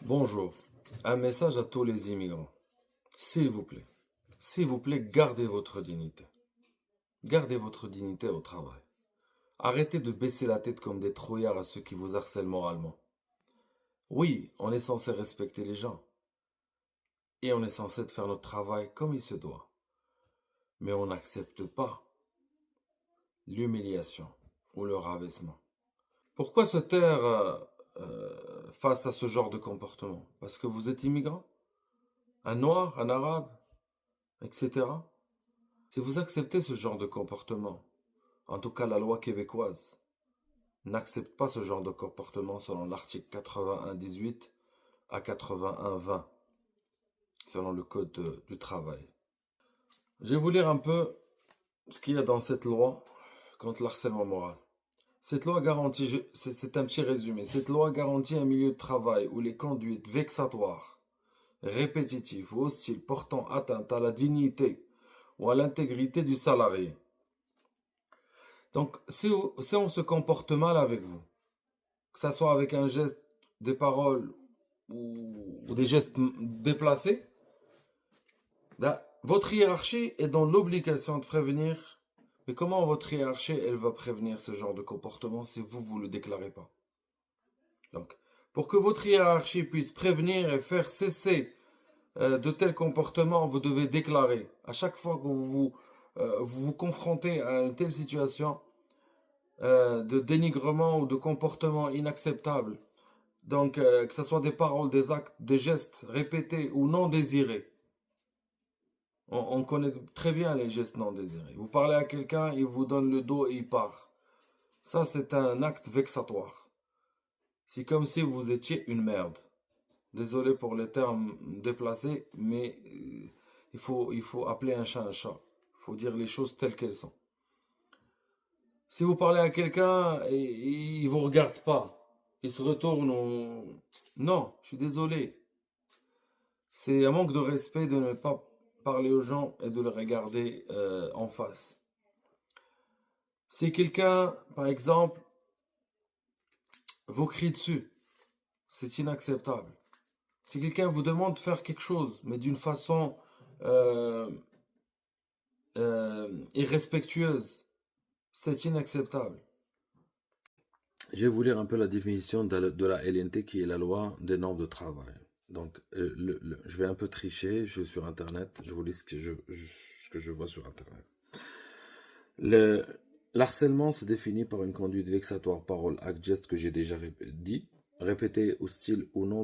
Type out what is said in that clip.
Bonjour, un message à tous les immigrants. S'il vous plaît, gardez votre dignité. Gardez votre dignité au travail. Arrêtez de baisser la tête comme des trouillards à ceux qui vous harcèlent moralement. Oui, on est censé respecter les gens et on est censé faire notre travail comme il se doit. Mais on n'accepte pas l'humiliation ou le rabaissement. Pourquoi se taire face à ce genre de comportement? Parce que vous êtes immigrant? Un noir, un arabe, etc. Si vous acceptez ce genre de comportement, en tout cas la loi québécoise n'accepte pas ce genre de comportement selon l'article 81-18 à 81-20, selon le code du travail. Je vais vous lire un peu ce qu'il y a dans cette loi contre le harcèlement moral. Cette loi garantit, c'est un petit résumé, cette loi garantit un milieu de travail où les conduites vexatoires, répétitives ou hostiles portant atteinte à la dignité ou à l'intégrité du salarié. Donc, si on se comporte mal avec vous, que ce soit avec un geste, des paroles ou des gestes déplacés, là, votre hiérarchie est dans l'obligation de prévenir. Mais comment votre hiérarchie, elle va prévenir ce genre de comportement si vous ne le déclarez pas? Donc, pour que votre hiérarchie puisse prévenir et faire cesser de tels comportements, vous devez déclarer. À chaque fois que vous confrontez à une telle situation, de dénigrement ou de comportement inacceptable. Donc, que ce soit des paroles, des actes, des gestes répétés ou non désirés. On connaît très bien les gestes non désirés. Vous parlez à quelqu'un, il vous donne le dos et il part. Ça, c'est un acte vexatoire. C'est comme si vous étiez une merde. Désolé pour les termes déplacés, mais il faut appeler un chat un chat. Il faut dire les choses telles qu'elles sont. Si vous parlez à quelqu'un et il vous regarde pas, il se retourne. Non, je suis désolé. C'est un manque de respect de ne pas parler aux gens et de les regarder en face. Si quelqu'un, par exemple, vous crie dessus, c'est inacceptable. Si quelqu'un vous demande de faire quelque chose, mais d'une façon euh, irrespectueuse, c'est inacceptable. Je vais vous lire un peu la définition de la LNT qui est la loi des normes de travail. Donc, je vais un peu tricher, je suis sur Internet, je vous lis ce que je vois sur Internet. L'harcèlement se définit par une conduite vexatoire, parole, acte, geste que j'ai déjà dit, répété, hostile ou non